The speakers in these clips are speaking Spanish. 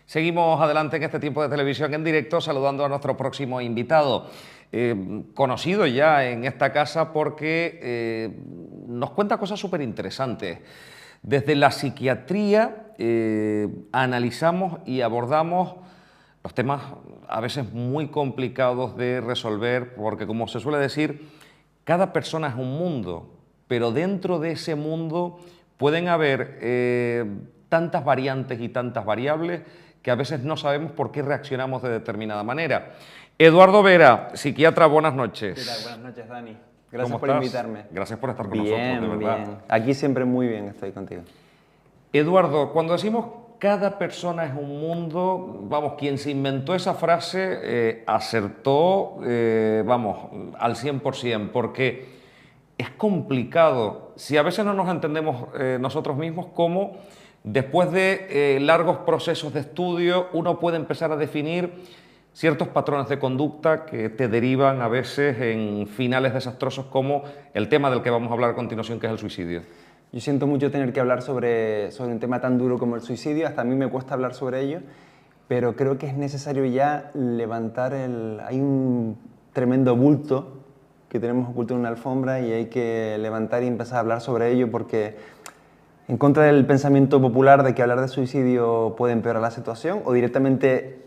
Seguimos adelante en este tiempo de televisión en directo saludando a nuestro próximo invitado, conocido ya en esta casa porque nos cuenta cosas súper interesantes. Desde la psiquiatría analizamos y abordamos los temas a veces muy complicados de resolver porque, como se suele decir, cada persona es un mundo, pero dentro de ese mundo pueden haber tantas variantes y tantas variables que a veces no sabemos por qué reaccionamos de determinada manera. Eduardo Vera, psiquiatra, buenas noches. ¿Qué tal? Buenas noches, Dani. Gracias ¿Cómo por estás? invitarme. Gracias por estar con nosotros, de verdad. Bien. Aquí siempre muy bien estoy contigo. Eduardo, cuando decimos cada persona es un mundo, vamos, quien se inventó esa frase acertó, vamos, al 100%, porque es complicado, si a veces no nos entendemos nosotros mismos, cómo después de largos procesos de estudio uno puede empezar a definir ciertos patrones de conducta que te derivan a veces en finales desastrosos como el tema del que vamos a hablar a continuación, que es el suicidio. Yo siento mucho tener que hablar sobre un tema tan duro como el suicidio, hasta a mí me cuesta hablar sobre ello, pero creo que es necesario ya levantar el... Hay un tremendo bulto que tenemos oculto en una alfombra y hay que levantar y empezar a hablar sobre ello porque en contra del pensamiento popular de que hablar de suicidio puede empeorar la situación o directamente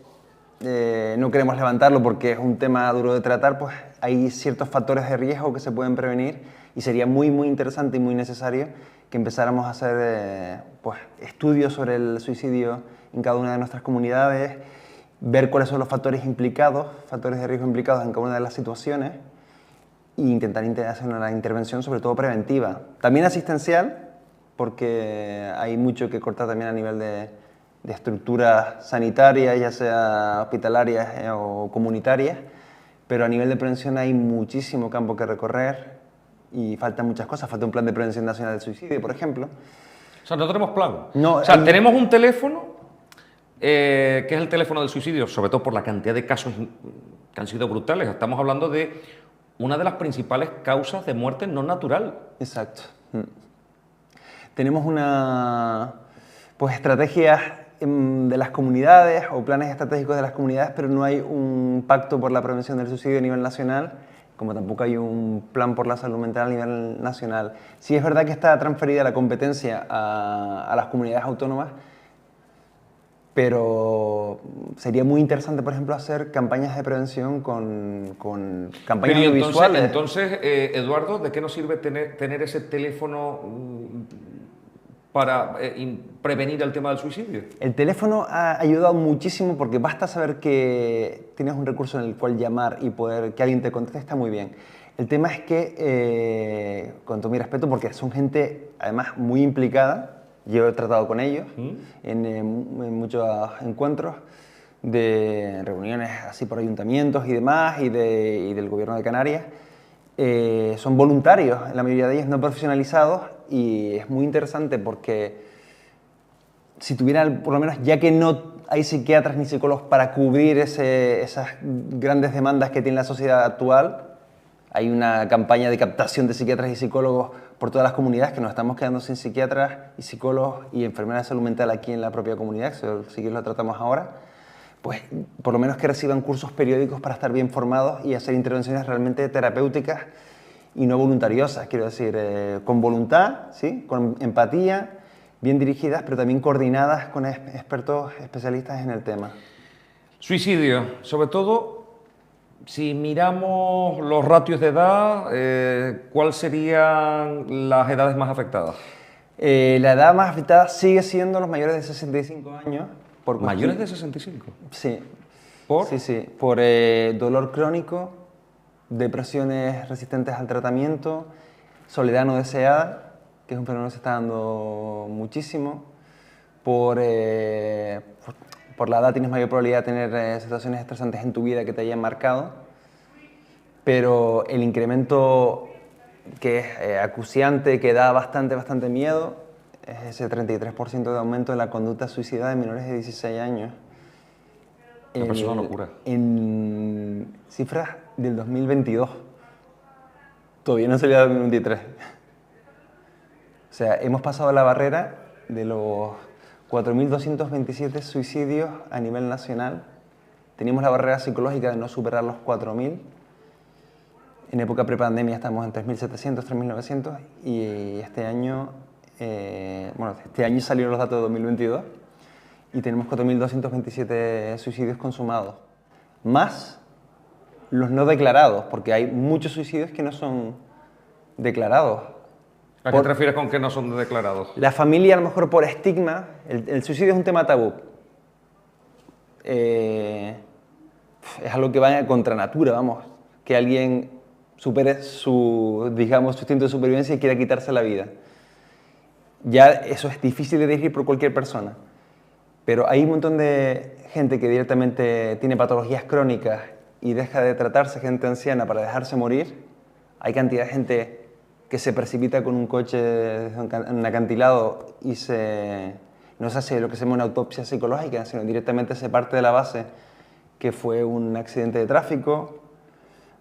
no queremos levantarlo porque es un tema duro de tratar, pues hay ciertos factores de riesgo que se pueden prevenir y sería muy interesante y muy necesario que empezáramos a hacer pues, estudios sobre el suicidio en cada una de nuestras comunidades, ver cuáles son los factores implicados, factores de riesgo implicados en cada una de las situaciones e intentar hacer una intervención sobre todo preventiva, también asistencial, porque hay mucho que cortar también a nivel de estructuras sanitarias, ya sea hospitalarias o comunitarias, pero a nivel de prevención hay muchísimo campo que recorrer y faltan muchas cosas. Falta un plan de prevención nacional del suicidio, por ejemplo. O sea, no tenemos plan. No, o sea, tenemos un teléfono, que es el teléfono del suicidio, sobre todo por la cantidad de casos que han sido brutales. Estamos hablando de una de las principales causas de muerte no natural. Exacto. Tenemos pues, estrategias de las comunidades o planes estratégicos de las comunidades, pero no hay un pacto por la prevención del suicidio a nivel nacional, como tampoco hay un plan por la salud mental a nivel nacional. Sí es verdad que está transferida la competencia a las comunidades autónomas, pero sería muy interesante, por ejemplo, hacer campañas de prevención con campañas audiovisuales. Entonces, Eduardo, ¿de qué nos sirve tener ese teléfono para prevenir el tema del suicidio? El teléfono ha ayudado muchísimo porque basta saber que tienes un recurso en el cual llamar y poder que alguien te conteste, está muy bien. El tema es que, con todo mi respeto, porque son gente además muy implicada, yo he tratado con ellos en muchos encuentros de reuniones así por ayuntamientos y demás y del gobierno de Canarias. Son voluntarios, la mayoría de ellos no profesionalizados, y es muy interesante porque si tuvieran, por lo menos, ya que no hay psiquiatras ni psicólogos para cubrir esas grandes demandas que tiene la sociedad actual, hay una campaña de captación de psiquiatras y psicólogos por todas las comunidades, que nos estamos quedando sin psiquiatras y psicólogos y enfermeras de salud mental aquí en la propia comunidad, que sí que lo tratamos ahora, pues por lo menos que reciban cursos periódicos para estar bien formados y hacer intervenciones realmente terapéuticas y no voluntariosas, quiero decir, con voluntad, ¿sí? Con empatía, bien dirigidas, pero también coordinadas con expertos especialistas en el tema. Suicidio, sobre todo, si miramos los ratios de edad, ¿cuáles serían las edades más afectadas? La edad más afectada sigue siendo los mayores de 65 años. ¿Mayores de 65? Sí. ¿Por? Sí, por dolor crónico, depresiones resistentes al tratamiento, soledad no deseada, que es un fenómeno que se está dando muchísimo. Por la edad tienes mayor probabilidad de tener situaciones estresantes en tu vida que te hayan marcado, pero el incremento que es acuciante, que da bastante miedo, es ese 33% de aumento en la conducta suicida de menores de 16 años. Pero es una locura. En cifras del 2022. Todavía no salió el 2023. O sea, hemos pasado la barrera de los 4.227 suicidios a nivel nacional. Teníamos la barrera psicológica de no superar los 4.000. En época prepandemia estamos en 3.700, 3.900 y este año, este año salieron los datos de 2022 y tenemos 4.227 suicidios consumados. Más los no declarados, porque hay muchos suicidios que no son declarados. ¿A qué te refieres con que no son declarados? La familia, a lo mejor por estigma, el suicidio es un tema tabú. Es algo que va contra natura, vamos, que alguien supere su, digamos, su instinto de supervivencia y quiera quitarse la vida. Ya eso es difícil de dirigir por cualquier persona. Pero hay un montón de gente que directamente tiene patologías crónicas y deja de tratarse, gente anciana, para dejarse morir. Hay cantidad de gente que se precipita con un coche desde un acantilado y no se hace lo que se llama una autopsia psicológica, sino directamente se parte de la base que fue un accidente de tráfico.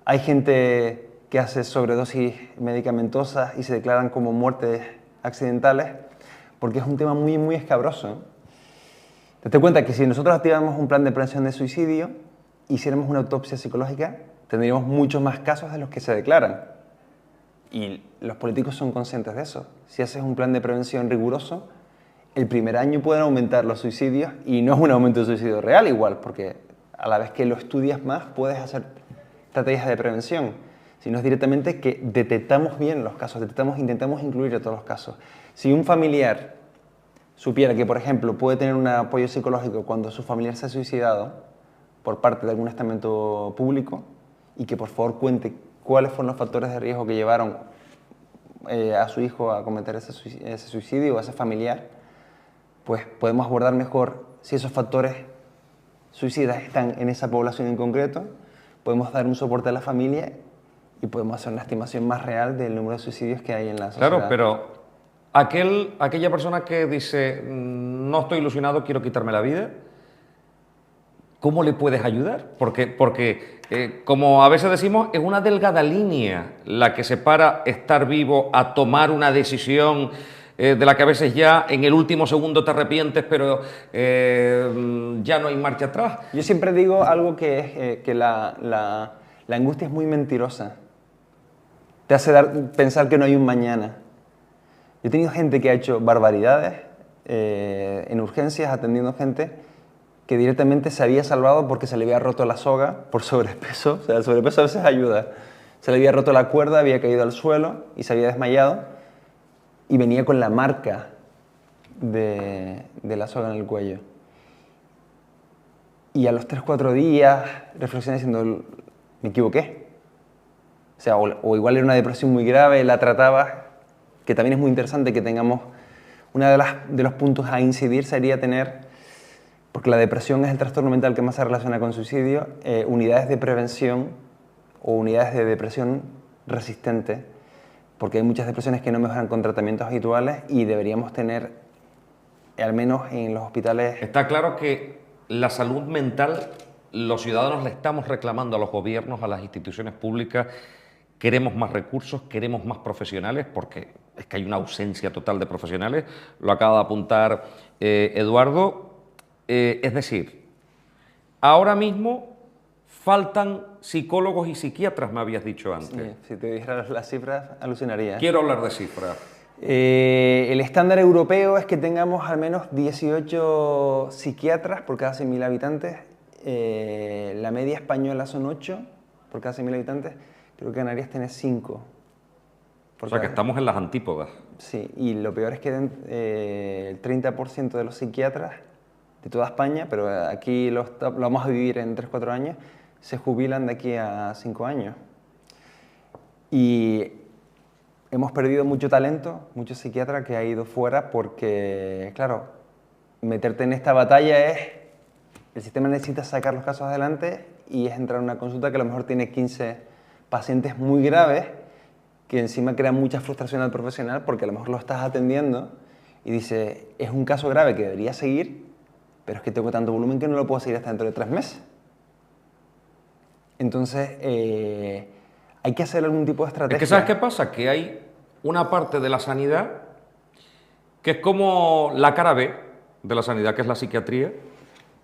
Hay gente que hace sobredosis medicamentosas y se declaran como muertes accidentales, porque es un tema muy, muy escabroso. Date cuenta que si nosotros activamos un plan de prevención de suicidio, hiciéramos una autopsia psicológica, tendríamos muchos más casos de los que se declaran. Y los políticos son conscientes de eso. Si haces un plan de prevención riguroso, el primer año pueden aumentar los suicidios y no es un aumento de suicidio real igual, porque a la vez que lo estudias más puedes hacer estrategias de prevención, sino es directamente que detectamos bien los casos, intentamos incluir a todos los casos. Si un familiar supiera que, por ejemplo, puede tener un apoyo psicológico cuando su familiar se ha suicidado por parte de algún estamento público y que por favor cuente cuáles fueron los factores de riesgo que llevaron a su hijo a cometer ese suicidio o a ese familiar, pues podemos abordar mejor si esos factores suicidas están en esa población en concreto, podemos dar un soporte a la familia y podemos hacer una estimación más real del número de suicidios que hay en la sociedad. Claro, pero aquella persona que dice no estoy ilusionado, quiero quitarme la vida, ¿cómo le puedes ayudar? Porque como a veces decimos, es una delgada línea la que separa estar vivo a tomar una decisión de la que a veces ya en el último segundo te arrepientes, pero ya no hay marcha atrás. Yo siempre digo algo que es que la angustia es muy mentirosa. Te hace pensar que no hay un mañana. Yo he tenido gente que ha hecho barbaridades en urgencias atendiendo gente que directamente se había salvado porque se le había roto la soga por sobrepeso. O sea, el sobrepeso a veces ayuda. Se le había roto la cuerda, había caído al suelo y se había desmayado y venía con la marca de la soga en el cuello. Y a los 3-4 días reflexioné diciendo, me equivoqué. O sea, o igual era una depresión muy grave, la trataba, que también es muy interesante que tengamos, uno de los puntos a incidir sería tener, porque la depresión es el trastorno mental que más se relaciona con suicidio, unidades de prevención o unidades de depresión resistente, porque hay muchas depresiones que no mejoran con tratamientos habituales y deberíamos tener, al menos en los hospitales... Está claro que la salud mental, los ciudadanos le estamos reclamando a los gobiernos, a las instituciones públicas. Queremos más recursos, queremos más profesionales, porque es que hay una ausencia total de profesionales, lo acaba de apuntar Eduardo. Es decir, ahora mismo faltan psicólogos y psiquiatras, me habías dicho antes. Sí, si te dijera las cifras, alucinarías. Quiero hablar de cifras. El estándar europeo es que tengamos al menos 18 psiquiatras por cada 100.000 habitantes. La media española son 8 por cada 100.000 habitantes. Creo que Canarias tiene 5. O sea que estamos en las antípodas. Sí, y lo peor es que el 30% de los psiquiatras de toda España, pero aquí lo vamos a vivir en 3-4 años, se jubilan de aquí a 5 años. Y hemos perdido mucho talento, mucho psiquiatra que ha ido fuera porque, claro, meterte en esta batalla es... El sistema necesita sacar los casos adelante y es entrar a una consulta que a lo mejor tiene 15 pacientes muy graves que encima crean mucha frustración al profesional porque a lo mejor lo estás atendiendo y dice, es un caso grave que debería seguir, pero es que tengo tanto volumen que no lo puedo seguir hasta dentro de 3 meses. Entonces, hay que hacer algún tipo de estrategia. Es que ¿sabes qué pasa? Que hay una parte de la sanidad que es como la cara B, de la sanidad, que es la psiquiatría,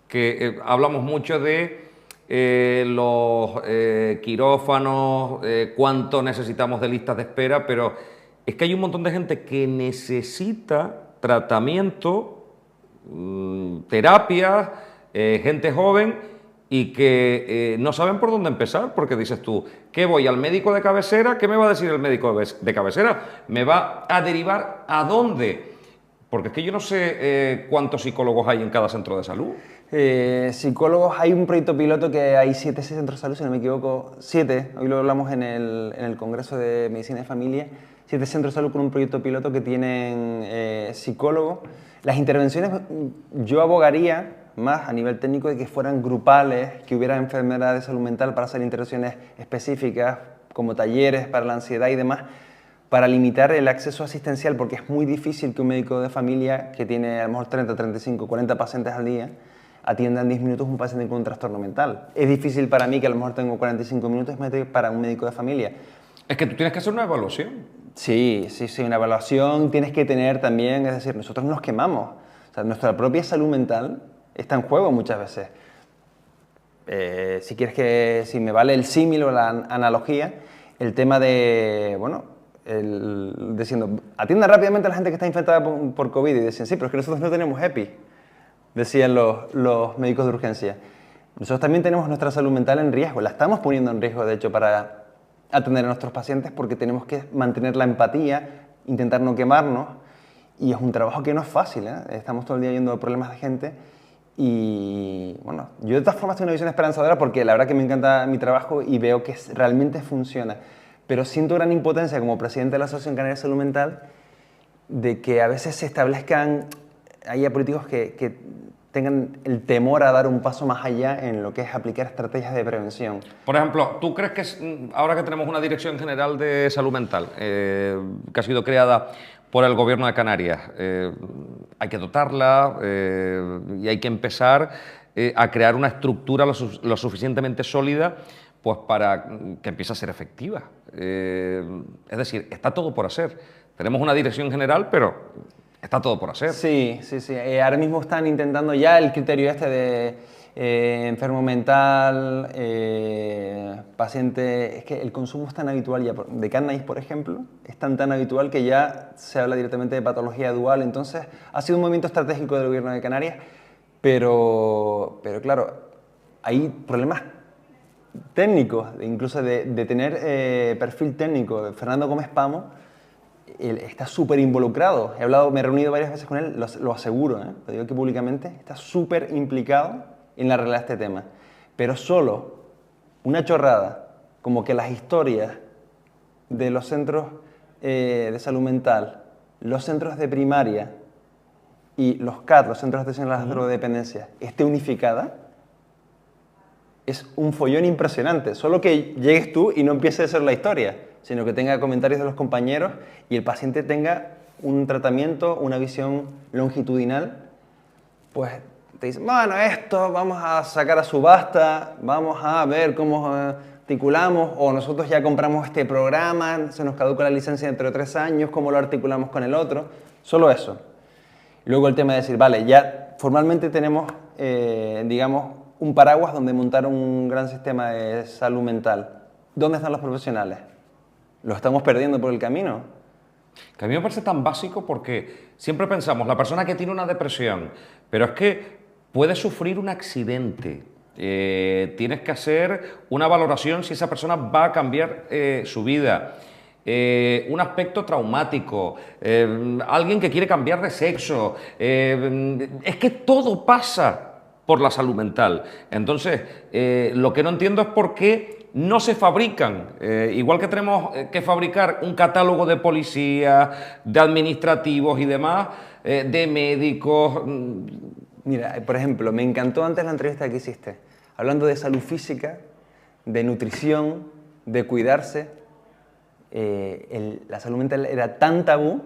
que hablamos mucho de los quirófanos, cuánto necesitamos de listas de espera, pero es que hay un montón de gente que necesita tratamiento, terapias, gente joven y que no saben por dónde empezar, porque dices tú, ¿qué voy al médico de cabecera? ¿Qué me va a decir el médico de cabecera? ¿Me va a derivar a dónde? Porque es que yo no sé cuántos psicólogos hay en cada centro de salud. Psicólogos, hay un proyecto piloto que hay 7 centros de salud, si no me equivoco, 7, hoy lo hablamos en el Congreso de Medicina de Familia, 7 centros de salud con un proyecto piloto que tienen psicólogos. Las intervenciones, yo abogaría más a nivel técnico de que fueran grupales, que hubiera enfermedades de salud mental para hacer intervenciones específicas, como talleres para la ansiedad y demás, para limitar el acceso asistencial, porque es muy difícil que un médico de familia que tiene a lo mejor 30, 35, 40 pacientes al día, atienda en 10 minutos un paciente con un trastorno mental. Es difícil para mí, que a lo mejor tengo 45 minutos, para un médico de familia. Es que tú tienes que hacer una evaluación. Sí, una evaluación tienes que tener también, es decir, nosotros nos quemamos. O sea, nuestra propia salud mental está en juego muchas veces. Si me vale el símil o la analogía, el tema de, diciendo, atienda rápidamente a la gente que está infectada por COVID, y decían, sí, pero es que nosotros no tenemos EPI, decían los médicos de urgencia. Nosotros también tenemos nuestra salud mental en riesgo, la estamos poniendo en riesgo, de hecho, para atender a nuestros pacientes, porque tenemos que mantener la empatía, intentar no quemarnos, y es un trabajo que no es fácil, ¿eh? Estamos todo el día yendo a problemas de gente, y bueno, yo de todas formas tengo una visión esperanzadora, porque la verdad que me encanta mi trabajo y veo que realmente funciona, pero siento gran impotencia como presidente de la Asociación Canaria de Salud Mental de que a veces se establezcan, haya políticos que tengan el temor a dar un paso más allá en lo que es aplicar estrategias de prevención. Por ejemplo, ¿tú crees que ahora que tenemos una Dirección General de Salud Mental que ha sido creada por el Gobierno de Canarias, hay que dotarla y hay que empezar a crear una estructura lo suficientemente sólida pues para que empiece a ser efectiva? Es decir, está todo por hacer. Tenemos una Dirección General, pero está todo por hacer. Sí. Ahora mismo están intentando ya el criterio este de enfermo mental, paciente... Es que el consumo es tan habitual ya de cannabis, por ejemplo, es tan habitual que ya se habla directamente de patología dual. Entonces, ha sido un movimiento estratégico del Gobierno de Canarias, pero claro, hay problemas técnicos, incluso de tener perfil técnico. Fernando Gómez Pamo, él está súper involucrado. Me he reunido varias veces con él, lo aseguro, lo digo aquí públicamente, está súper implicado en la realidad de este tema. Pero solo una chorrada, como que las historias de los centros de salud mental, los centros de primaria y los CAD, los centros de atención a las drogodependencias, esté unificada, es un follón impresionante. Solo que llegues tú y no empiece a ser la historia, sino que tenga comentarios de los compañeros y el paciente tenga un tratamiento, una visión longitudinal, pues te dicen, bueno, esto vamos a sacar a subasta, vamos a ver cómo articulamos, o nosotros ya compramos este programa, se nos caduca la licencia dentro de 3 años, cómo lo articulamos con el otro, solo eso. Luego el tema de decir, vale, ya formalmente tenemos, digamos, un paraguas donde montar un gran sistema de salud mental. ¿Dónde están los profesionales? ¿Los estamos perdiendo por el camino? Que a mí me parece tan básico porque siempre pensamos, la persona que tiene una depresión, pero es que puede sufrir un accidente, tienes que hacer una valoración si esa persona va a cambiar su vida, un aspecto traumático, alguien que quiere cambiar de sexo, es que todo pasa por la salud mental. Entonces, lo que no entiendo es por qué no se fabrican, igual que tenemos que fabricar un catálogo de policía, de administrativos y demás, de médicos. Mira, por ejemplo, me encantó antes la entrevista que hiciste, hablando de salud física, de nutrición, de cuidarse. La salud mental era tan tabú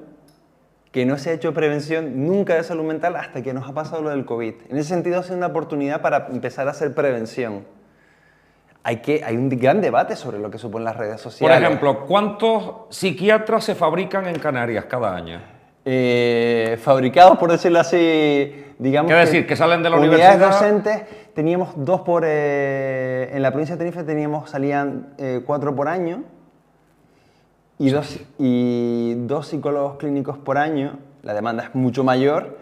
que no se ha hecho prevención nunca de salud mental hasta que nos ha pasado lo del COVID. En ese sentido ha sido una oportunidad para empezar a hacer prevención. Hay un gran debate sobre lo que suponen las redes sociales. Por ejemplo, ¿cuántos psiquiatras se fabrican en Canarias cada año? Fabricados, por decirlo así, digamos. ¿Qué decir? Que salen de la unidades universidad. docentes, teníamos 2 por. En la provincia de Tenerife salían 4 por año y dos psicólogos clínicos por año. La demanda es mucho mayor.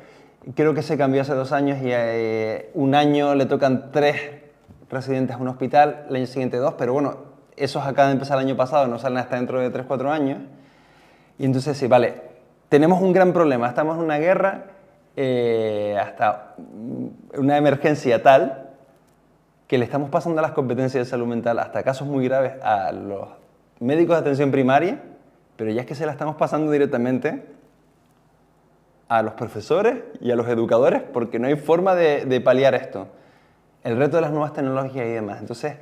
Creo que se cambió hace 2 años y un año le tocan 3 residentes a un hospital, el año siguiente 2, pero bueno, esos acaban de empezar el año pasado, no salen hasta dentro de 3-4 años. Y entonces sí, vale, tenemos un gran problema, estamos en una guerra, hasta una emergencia tal que le estamos pasando las competencias de salud mental hasta casos muy graves a los médicos de atención primaria, pero ya es que se la estamos pasando directamente a los profesores y a los educadores porque no hay forma de paliar esto. El reto de las nuevas tecnologías y demás. Entonces,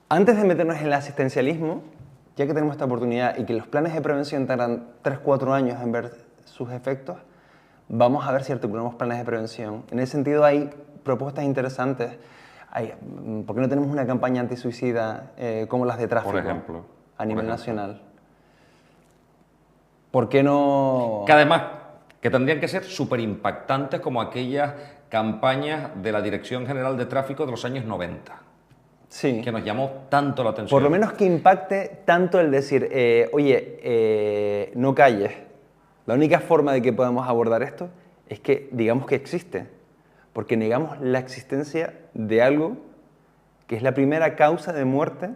antes de meternos en el asistencialismo, ya que tenemos esta oportunidad y que los planes de prevención tardan 3-4 años en ver sus efectos, vamos a ver si articulamos planes de prevención. En ese sentido hay propuestas interesantes. ¿Por qué no tenemos una campaña antisuicida como las de tráfico? Por ejemplo. A nivel nacional. ¿Por qué no...? Que además, que tendrían que ser súper impactantes como aquellas campañas de la Dirección General de Tráfico de los años 90. Sí. Que nos llamó tanto la atención. Por lo menos que impacte tanto el decir, oye, no calles. La única forma de que podamos abordar esto es que digamos que existe. Porque negamos la existencia de algo que es la primera causa de muerte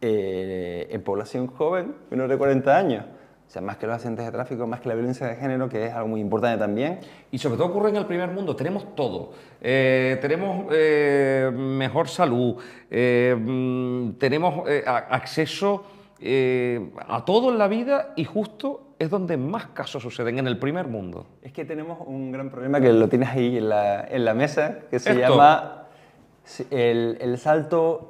en población joven, menor de 40 años. O sea, más que los accidentes de tráfico, más que la violencia de género, que es algo muy importante también. Y sobre todo ocurre en el primer mundo, tenemos todo. Tenemos mejor salud, tenemos acceso a todo en la vida y justo es donde más casos suceden, en el primer mundo. Es que tenemos un gran problema que lo tienes ahí en la mesa, que se ¿Esto? llama el salto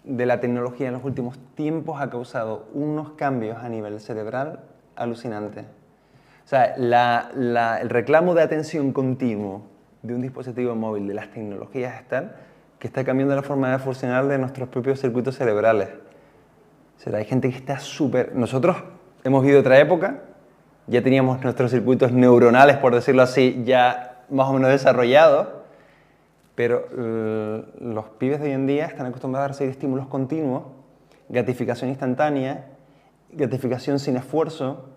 de la tecnología en los últimos tiempos ha causado unos cambios a nivel cerebral alucinantes. O sea, el reclamo de atención continuo de un dispositivo móvil, de las tecnologías es tal que está cambiando la forma de funcionar de nuestros propios circuitos cerebrales. O sea, hay gente que está súper... Nosotros hemos vivido otra época, ya teníamos nuestros circuitos neuronales, por decirlo así, ya más o menos desarrollados, pero los pibes de hoy en día están acostumbrados a recibir estímulos continuos, gratificación instantánea, gratificación sin esfuerzo,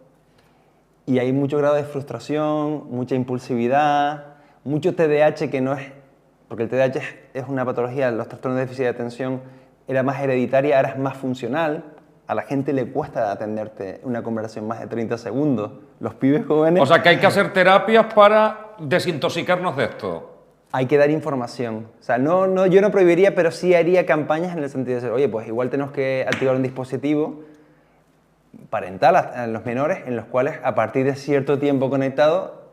y hay mucho grado de frustración, mucha impulsividad, mucho TDAH que no es... Porque el TDAH es una patología, los trastornos de déficit de atención era más hereditaria, ahora es más funcional. A la gente le cuesta atenderte una conversación más de 30 segundos. Los pibes jóvenes... O sea, que hay que hacer terapias para desintoxicarnos de esto. Hay que dar información. O sea, yo no prohibiría, pero sí haría campañas en el sentido de decir, oye, pues igual tenemos que activar un dispositivo parental a los menores en los cuales a partir de cierto tiempo conectado,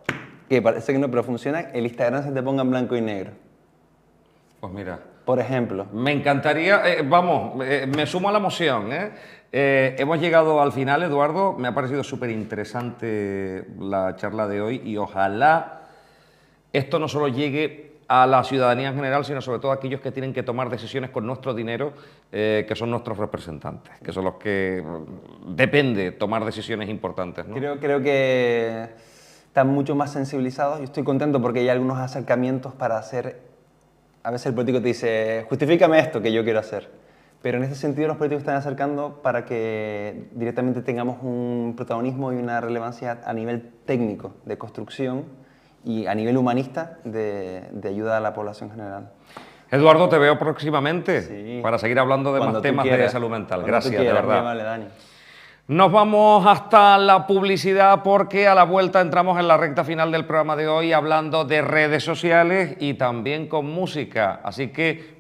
que parece que no, pero funciona, el Instagram se te ponga en blanco y negro. Pues mira... Por ejemplo. Me encantaría, me sumo a la moción. Hemos llegado al final, Eduardo. Me ha parecido súper interesante la charla de hoy y ojalá esto no solo llegue a la ciudadanía en general, sino sobre todo a aquellos que tienen que tomar decisiones con nuestro dinero, que son nuestros representantes, que son los que depende tomar decisiones importantes, ¿no? Creo que están mucho más sensibilizados. Yo estoy contento porque hay algunos acercamientos para hacer... A veces el político te dice, justifícame esto que yo quiero hacer. Pero en ese sentido los políticos están acercando para que directamente tengamos un protagonismo y una relevancia a nivel técnico, de construcción, y a nivel humanista de ayuda a la población general. Eduardo, te veo próximamente Sí. para seguir hablando de más temas de salud mental. Gracias, de verdad. Muy amable, Dani. Nos vamos hasta la publicidad porque a la vuelta entramos en la recta final del programa de hoy hablando de redes sociales y también con música. Así que...